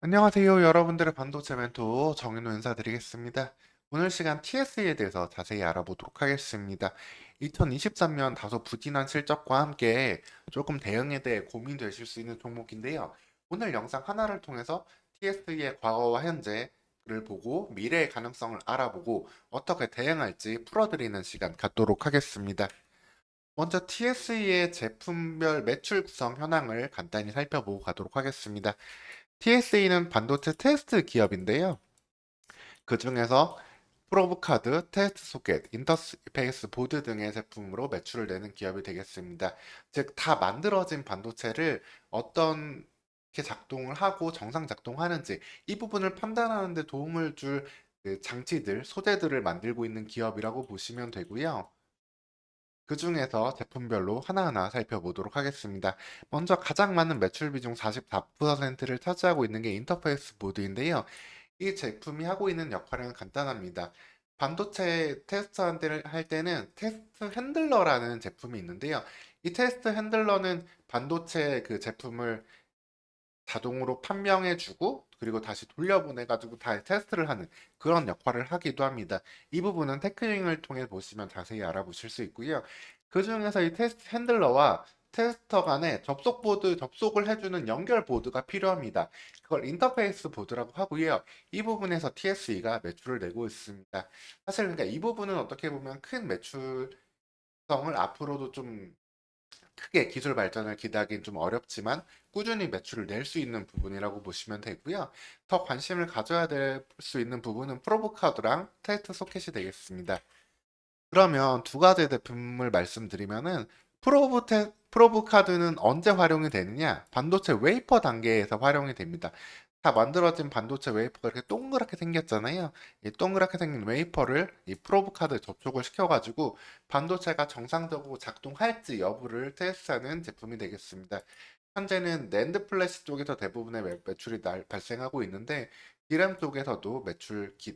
안녕하세요. 여러분들의 반도체 멘토 정윤호 인사드리겠습니다. 오늘 시간 TSE에 대해서 자세히 알아보도록 하겠습니다. 2023년 다소 부진한 실적과 함께 조금 대응에 대해 고민되실 수 있는 종목인데요. 오늘 영상 하나를 통해서 TSE의 과거와 현재를 보고 미래의 가능성을 알아보고 어떻게 대응할지 풀어드리는 시간 갖도록 하겠습니다. 먼저 TSE의 제품별 매출 구성 현황을 간단히 살펴보고 가도록 하겠습니다. TSE는 반도체 테스트 기업인데요. 그 중에서 프로브 카드, 테스트 소켓, 인터페이스 보드 등의 제품으로 매출을 내는 기업이 되겠습니다. 즉, 다 만들어진 반도체를 어떻게 작동을 하고 정상 작동하는지 이 부분을 판단하는 데 도움을 줄그 장치들, 소재들을 만들고 있는 기업이라고 보시면 되고요. 그 중에서 제품별로 하나하나 살펴보도록 하겠습니다. 먼저 가장 많은 매출 비중 44%를 차지하고 있는 게 인터페이스 보드인데요. 이 제품이 하고 있는 역할은 간단합니다. 반도체 테스트 할 때는 테스트 핸들러라는 제품이 있는데요. 이 테스트 핸들러는 반도체 그 제품을 자동으로 판명해주고 그리고 다시 돌려보내가지고 다 테스트를 하는 그런 역할을 하기도 합니다. 이 부분은 테크닝을 통해 보시면 자세히 알아보실 수 있고요. 그 중에서 이 테스트 핸들러와 테스터 간에 접속을 해주는 연결 보드가 필요합니다. 그걸 인터페이스 보드라고 하고요. 이 부분에서 TSE가 매출을 내고 있습니다. 사실 그러니까 이 부분은 어떻게 보면 큰 매출성을 앞으로도 좀 크게 기술 발전을 기대하기는 좀 어렵지만 꾸준히 매출을 낼 수 있는 부분이라고 보시면 되고요. 더 관심을 가져야 될 수 있는 부분은 프로브카드랑 테스트 소켓이 되겠습니다. 그러면 두 가지 제품을 말씀드리면은 프로브 카드는 언제 활용이 되느냐? 반도체 웨이퍼 단계에서 활용이 됩니다. 다 만들어진 반도체 웨이퍼가 이렇게 동그랗게 생겼잖아요. 이 동그랗게 생긴 웨이퍼를 이 프로브 카드에 접촉을 시켜가지고 반도체가 정상적으로 작동할지 여부를 테스트하는 제품이 되겠습니다. 현재는 낸드 플래시 쪽에서 대부분의 매출이 발생하고 있는데 디램 쪽에서도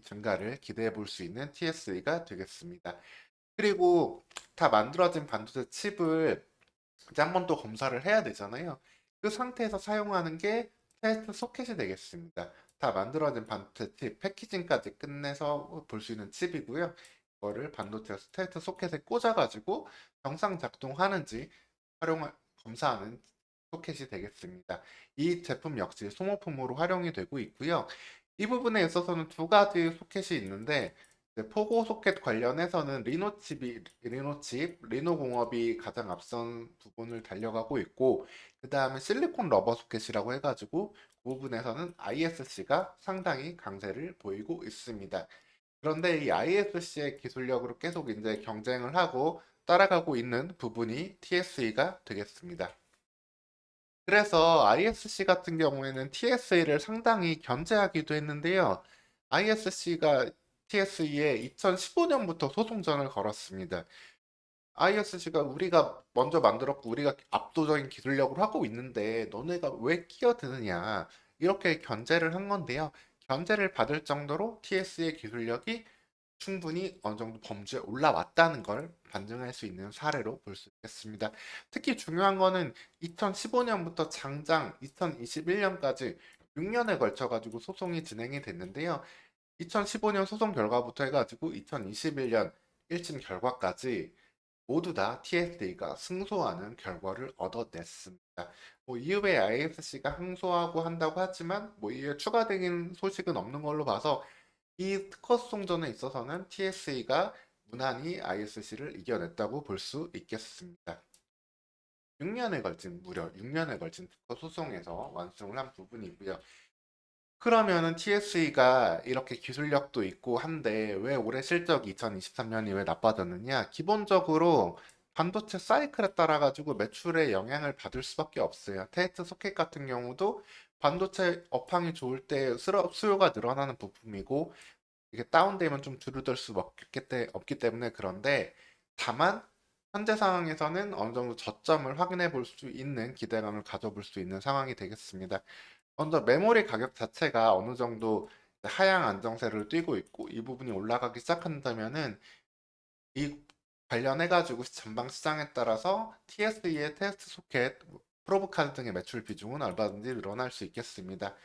증가를 기대해 볼 수 있는 TSE가 되겠습니다. 그리고 다 만들어진 반도체 칩을 이제 한 번 또 검사를 해야 되잖아요. 그 상태에서 사용하는 게 테스트 소켓이 되겠습니다. 다 만들어진 반도체 칩 패키징까지 끝내서 볼 수 있는 칩이고요. 이거를 반도체 테스트 소켓에 꽂아가지고 정상 작동하는지 활용 검사하는 소켓이 되겠습니다. 이 제품 역시 소모품으로 활용이 되고 있고요. 이 부분에 있어서는 두 가지 소켓이 있는데 포고 소켓 관련해서는 리노 공업이 가장 앞선 부분을 달려가고 있고, 그 다음에 실리콘 러버 소켓이라고 해가지고, 그 부분에서는 ISC가 상당히 강세를 보이고 있습니다. 그런데 이 ISC의 기술력으로 계속 이제 경쟁을 하고 따라가고 있는 부분이 TSE가 되겠습니다. 그래서 ISC 같은 경우에는 TSE를 상당히 견제하기도 했는데요. ISC가 TSE에 2015년부터 소송전을 걸었습니다. ISC가 우리가 먼저 만들었고 우리가 압도적인 기술력으로 하고 있는데 너네가 왜 끼어드느냐 이렇게 견제를 한 건데요. 견제를 받을 정도로 TS의 기술력이 충분히 어느 정도 범주에 올라왔다는 걸 반증할 수 있는 사례로 볼 수 있겠습니다. 특히 중요한 거는 2015년부터 장장 2021년까지 6년에 걸쳐 가지고 소송이 진행이 됐는데요. 2015년 소송 결과부터 해가지고 2021년 1심 결과까지 모두 다 TSA가 승소하는 결과를 얻어냈습니다. 뭐 이후에 ISC가 항소하고 한다고 하지만 뭐 이에 추가적인 소식은 없는 걸로 봐서 이 특허 소송전에 있어서는 TSA가 무난히 ISC를 이겨냈다고 볼 수 있겠습니다. 무려 6년에 걸친 특허 소송에서 완승을 한 부분이고요. 그러면은 TSE가 이렇게 기술력도 있고 한데 왜 올해 실적이 2023년이 왜 나빠졌느냐? 기본적으로 반도체 사이클에 따라 가지고 매출에 영향을 받을 수밖에 없어요. 테스트 소켓 같은 경우도 반도체 업황이 좋을 때 수요가 늘어나는 부품이고 이게 다운되면 좀 줄어들 수 없기 때문에 그런데 다만 현재 상황에서는 어느 정도 저점을 확인해 볼 수 있는 기대감을 가져볼 수 있는 상황이 되겠습니다. 먼저 메모리 가격 자체가 어느 정도 하향 안정세를 띠고 있고 이 부분이 올라가기 시작한다면은 이 관련해가지고 전방 시장에 따라서 TSE의 테스트 소켓, 프로브 카드 등의 매출 비중은 얼마든지 늘어날 수 있겠습니다.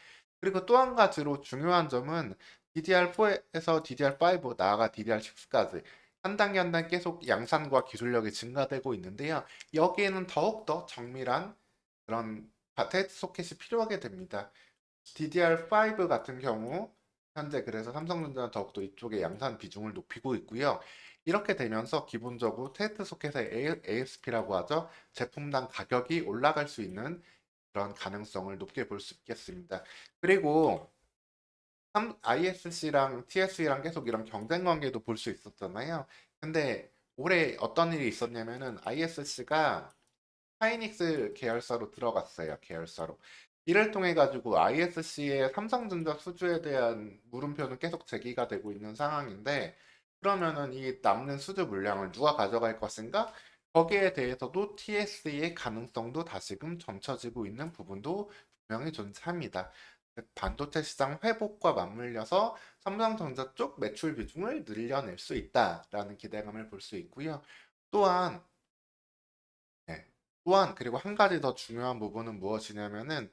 그리고 또 한 가지로 중요한 점은 DDR4에서 DDR5 나아가 DDR6까지 한 단계 계속 양산과 기술력이 증가되고 있는데요. 여기에는 더욱더 정밀한 그런 테스트 소켓이 필요하게 됩니다. DDR5 같은 경우 현재 그래서 삼성전자는 더욱더 이쪽에 양산 비중을 높이고 있고요. 이렇게 되면서 기본적으로 테스트 소켓의 ASP라고 하죠. 제품당 가격이 올라갈 수 있는 그런 가능성을 높게 볼 수 있겠습니다. 그리고 ISC랑 TSE랑 계속 이런 경쟁 관계도 볼 수 있었잖아요. 근데 올해 어떤 일이 있었냐면은 ISC가 하이닉스 계열사로 들어갔어요. 계열사로. 이를 통해 가지고 ISC의 삼성전자 수주에 대한 물음표는 계속 제기가 되고 있는 상황인데 그러면은 이 남는 수주 물량을 누가 가져갈 것인가? 거기에 대해서도 TSE의 가능성도 다시금 점쳐지고 있는 부분도 분명히 존재합니다. 즉, 반도체 시장 회복과 맞물려서 삼성전자 쪽 매출 비중을 늘려낼 수 있다라는 기대감을 볼 수 있고요. 또한 네. 또한 그리고 한 가지 더 중요한 부분은 무엇이냐면은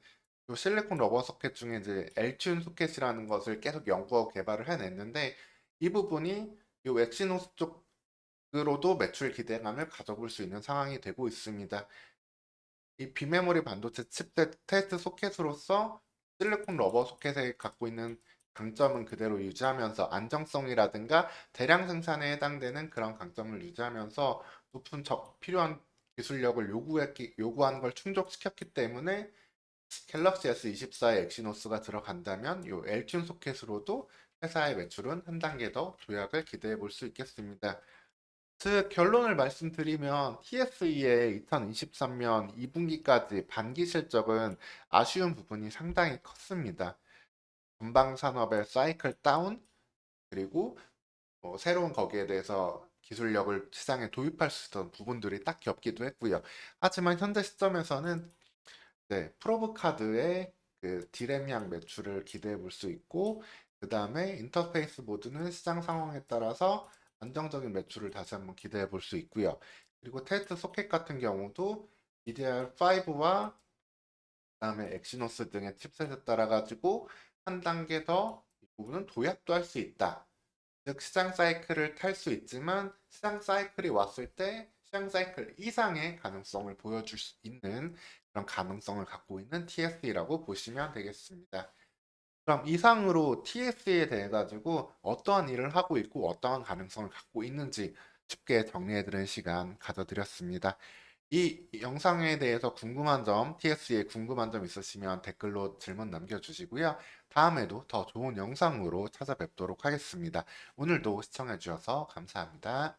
요 실리콘 러버 소켓 중에 이제 엘튠 소켓이라는 것을 계속 연구하고 개발을 해냈는데 이 부분이 요 엑시노스 쪽으로도 매출 기대감을 가져볼 수 있는 상황이 되고 있습니다. 이 비메모리 반도체 칩셋 테스트 소켓으로서 실리콘 러버 소켓에 갖고 있는 강점은 그대로 유지하면서 안정성이라든가 대량 생산에 해당되는 그런 강점을 유지하면서 높은 필요한 기술력을 요구하는 걸 충족시켰기 때문에 갤럭시 S24에 엑시노스가 들어간다면 요 엘튠 소켓으로도 회사의 매출은 한 단계 더 도약을 기대해 볼 수 있겠습니다. 즉 결론을 말씀드리면 TSE의 2023년 2분기까지 반기 실적은 아쉬운 부분이 상당히 컸습니다. 전방 산업의 사이클 다운 그리고 새로운 거기에 대해서 기술력을 시장에 도입할 수 있던 부분들이 딱히 없기도 했고요. 하지만 현재 시점에서는 네, 프로브 카드의 그 디램량 매출을 기대해 볼 수 있고, 그 다음에 인터페이스 모드는 시장 상황에 따라서 안정적인 매출을 다시 한번 기대해 볼 수 있고요. 그리고 테스트 소켓 같은 경우도 DDR5와 그다음에 엑시노스 등의 칩셋에 따라 가지고 한 단계 더 이 부분은 도약도 할 수 있다. 즉 시장 사이클을 탈 수 있지만 시장 사이클이 왔을 때 시장 사이클 이상의 가능성을 보여줄 수 있는 그런 가능성을 갖고 있는 TSE라고 보시면 되겠습니다. 그럼 이상으로 TSE에 대해 가지고 어떠한 일을 하고 있고 어떠한 가능성을 갖고 있는지 쉽게 정리해 드리는 시간 가져드렸습니다. 이 영상에 대해서 궁금한 점, TS에 궁금한 점 있으시면 댓글로 질문 남겨주시고요. 다음에도 더 좋은 영상으로 찾아뵙도록 하겠습니다. 오늘도 시청해주셔서 감사합니다.